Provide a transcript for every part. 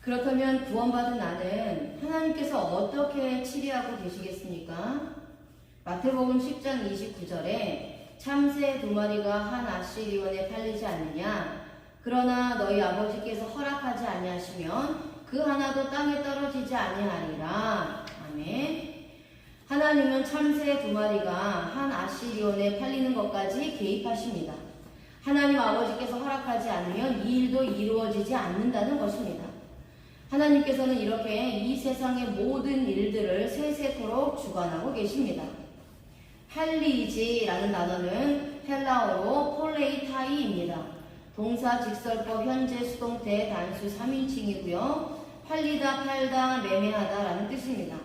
그렇다면 구원받은 나는 하나님께서 어떻게 치리하고 계시겠습니까? 마태복음 10장 29절에 참새 2마리가 한 아시리원에 팔리지 않느냐? 그러나 너희 아버지께서 허락하지 아니하시면 그 하나도 땅에 떨어지지 아니하리라. 아멘. 하나님은 참새 2마리가 한 아시리원에 팔리는 것까지 개입하십니다. 하나님 아버지께서 허락하지 않으면 이 일도 이루어지지 않는다는 것입니다. 하나님께서는 이렇게 이 세상의 모든 일들을 세세토록 주관하고 계십니다. 팔리지라는 단어는 헬라어로 폴레이타이입니다. 동사 직설법 현재 수동태 단수 3인칭이고요. 팔리다, 팔다, 매매하다라는 뜻입니다.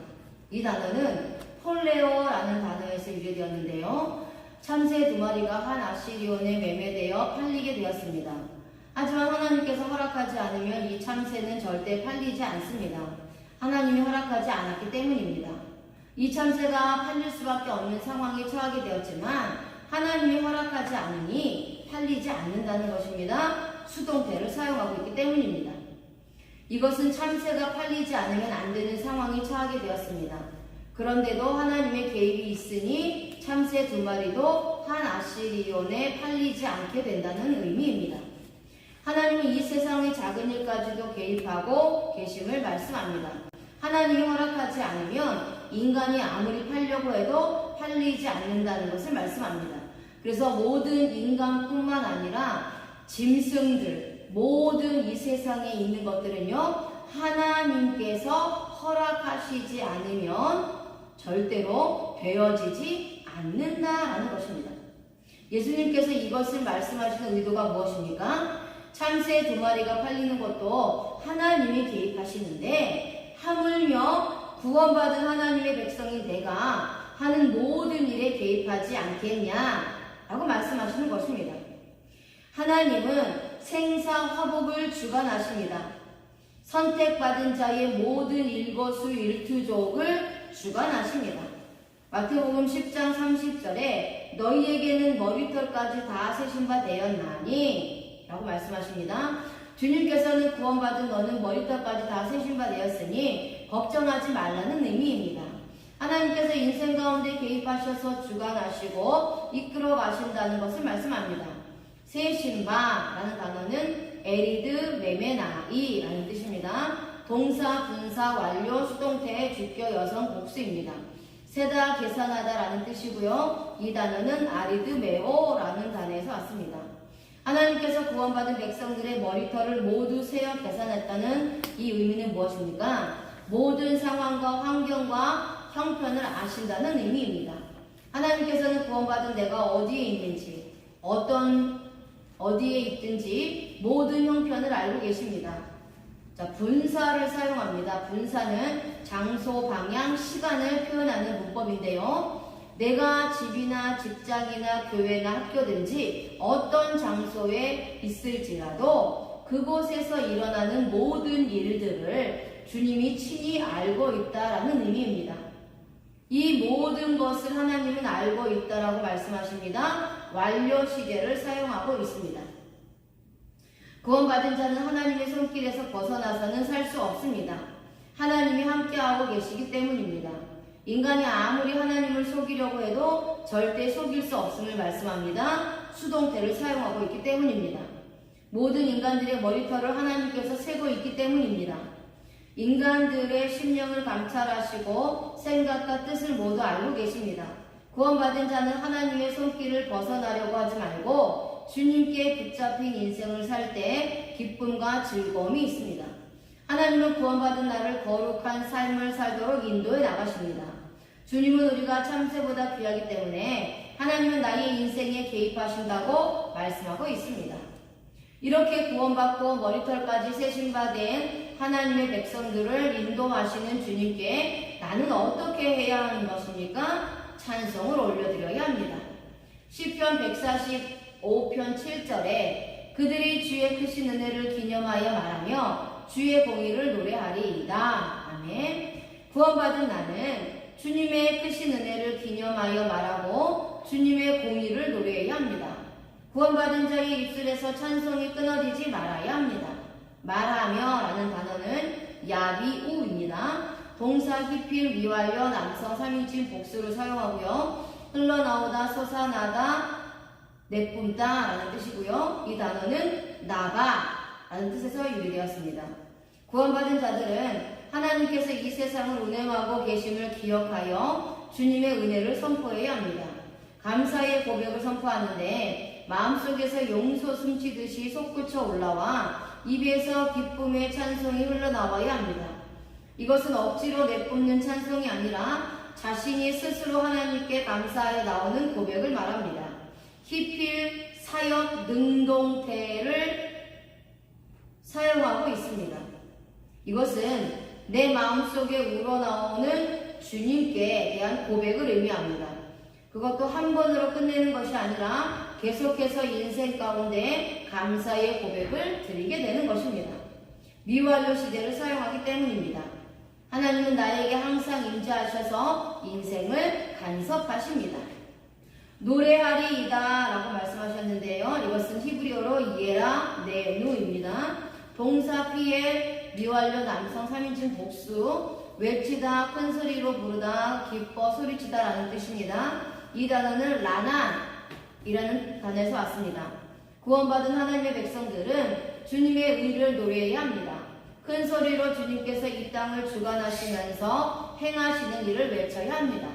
이 단어는 폴레오라는 단어에서 유래되었는데요. 참새 2마리가 한 아시리온에 매매되어 팔리게 되었습니다. 하지만 하나님께서 허락하지 않으면 이 참새는 절대 팔리지 않습니다. 하나님이 허락하지 않았기 때문입니다. 이 참새가 팔릴 수밖에 없는 상황에 처하게 되었지만 하나님이 허락하지 않으니 팔리지 않는다는 것입니다. 수동태를 사용하고 있기 때문입니다. 이것은 참새가 팔리지 않으면 안 되는 상황에 처하게 되었습니다. 그런데도 하나님의 개입이 있으니 참새 2마리도 한 아시리온에 팔리지 않게 된다는 의미입니다. 하나님은 이 세상의 작은 일까지도 개입하고 계심을 말씀합니다. 하나님이 허락하지 않으면 인간이 아무리 팔려고 해도 팔리지 않는다는 것을 말씀합니다. 그래서 모든 인간뿐만 아니라 짐승들, 모든 이 세상에 있는 것들은요, 하나님께서 허락하시지 않으면 절대로 되어지지 않는다라는 것입니다. 예수님께서 이것을 말씀하시는 의도가 무엇입니까? 참새 2마리가 팔리는 것도 하나님이 개입하시는데 하물며 구원받은 하나님의 백성인 내가 하는 모든 일에 개입하지 않겠냐라고 말씀하시는 것입니다. 하나님은 생사 화복을 주관하십니다. 선택받은 자의 모든 일거수일투족을 주관하십니다. 마태복음 10장 30절에 너희에게는 머리털까지 다 세신 바 되었나니 라고 말씀하십니다. 주님께서는 구원받은 너는 머리털까지 다 세신 바 되었으니 걱정하지 말라는 의미입니다. 하나님께서 인생 가운데 개입하셔서 주관하시고 이끌어 가신다는 것을 말씀합니다. 세신 바라는 단어는 에리드 메메나이라는 뜻입니다. 동사, 분사, 완료, 수동태, 주격, 여성, 복수입니다. 세다, 계산하다라는 뜻이고요. 이 단어는 아리드메오라는 단어에서 왔습니다. 하나님께서 구원받은 백성들의 머리털을 모두 세어 계산했다는 이 의미는 무엇입니까? 모든 상황과 환경과 형편을 아신다는 의미입니다. 하나님께서는 구원받은 내가 어디에 있는지, 어디에 있든지 모든 형편을 알고 계십니다. 자, 분사를 사용합니다. 분사는 장소, 방향, 시간을 표현하는 문법인데요. 내가 집이나 직장이나 교회나 학교든지 어떤 장소에 있을지라도 그곳에서 일어나는 모든 일들을 주님이 친히 알고 있다라는 의미입니다. 이 모든 것을 하나님은 알고 있다라고 말씀하십니다. 완료 시제를 사용하고 있습니다. 구원받은 자는 하나님의 손길에서 벗어나서는 살 수 없습니다. 하나님이 함께하고 계시기 때문입니다. 인간이 아무리 하나님을 속이려고 해도 절대 속일 수 없음을 말씀합니다. 수동태를 사용하고 있기 때문입니다. 모든 인간들의 머리털을 하나님께서 세고 있기 때문입니다. 인간들의 심령을 감찰하시고 생각과 뜻을 모두 알고 계십니다. 구원받은 자는 하나님의 손길을 벗어나려고 하지 말고 주님께 붙잡힌 인생을 살 때 기쁨과 즐거움이 있습니다. 하나님은 구원받은 나를 거룩한 삶을 살도록 인도해 나가십니다. 주님은 우리가 참새보다 귀하기 때문에 하나님은 나의 인생에 개입하신다고 말씀하고 있습니다. 이렇게 구원받고 머리털까지 세신 바 된 하나님의 백성들을 인도하시는 주님께 나는 어떻게 해야 하는 것입니까? 찬송을 올려드려야 합니다. 시편 145편 7절에 그들이 주의 크신 은혜를 기념하여 말하며 주의 공의를 노래하리이다. 아멘. 구원받은 나는 주님의 크신 은혜를 기념하여 말하고 주님의 공의를 노래해야 합니다. 구원받은 자의 입술에서 찬송이 끊어지지 말아야 합니다. 말하며 라는 단어는 야비우입니다. 동사 히필 미완료 남성 3인칭 복수를 사용하고요. 흘러나오다, 솟아나다, 내뿜다 라는 뜻이고요. 이 단어는 나가 라는 뜻에서 유래되었습니다. 구원받은 자들은 하나님께서 이 세상을 운행하고 계심을 기억하여 주님의 은혜를 선포해야 합니다. 감사의 고백을 선포하는데 마음속에서 용소 숨치듯이 솟구쳐 올라와 입에서 기쁨의 찬송이 흘러나와야 합니다. 이것은 억지로 내뿜는 찬송이 아니라 자신이 스스로 하나님께 감사하여 나오는 고백을 말합니다. 히필 사역 능동태를 사용하고 있습니다. 이것은 내 마음속에 우러나오는 주님께 대한 고백을 의미합니다. 그것도 한 번으로 끝내는 것이 아니라 계속해서 인생 가운데 감사의 고백을 드리게 되는 것입니다. 미완료 시대를 사용하기 때문입니다. 하나님은 나에게 항상 임재하셔서 인생을 간섭하십니다. 노래하리이다 라고 말씀하셨는데요. 이것은 히브리어로 이에라 네누입니다. 동사 피엘 미완료 남성 3인칭 복수 외치다, 큰 소리로 부르다, 기뻐 소리치다 라는 뜻입니다. 이 단어는 라난이라는 단어에서 왔습니다. 구원받은 하나님의 백성들은 주님의 의를 노래해야 합니다. 큰 소리로 주님께서 이 땅을 주관하시면서 행하시는 일을 외쳐야 합니다.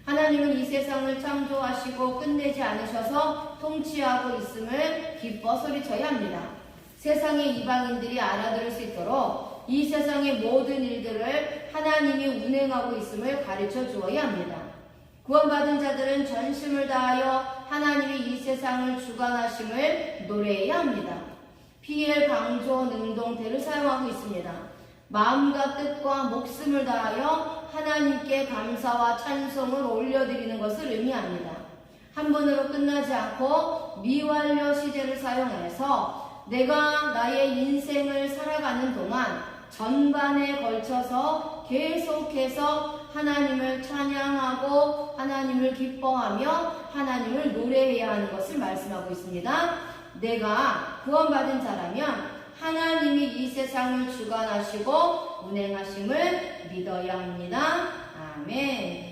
하나님은 이 세상을 창조하시고 끝내지 않으셔서 통치하고 있음을 기뻐 소리쳐야 합니다. 세상의 이방인들이 알아들을 수 있도록 이 세상의 모든 일들을 하나님이 운행하고 있음을 가르쳐 주어야 합니다. 구원받은 자들은 전심을 다하여 하나님이 이 세상을 주관하심을 노래해야 합니다. 피엘 강조 능동태를 사용하고 있습니다. 마음과 뜻과 목숨을 다하여 하나님께 감사와 찬송을 올려드리는 것을 의미합니다. 한 번으로 끝나지 않고 미완료 시제를 사용해서 내가 나의 인생을 살아가는 동안 전반에 걸쳐서 계속해서 하나님을 찬양하고 하나님을 기뻐하며 하나님을 노래해야 하는 것을 말씀하고 있습니다. 내가 구원받은 자라면 하나님이 이 세상을 주관하시고 운행하심을 믿어야 합니다. 아멘.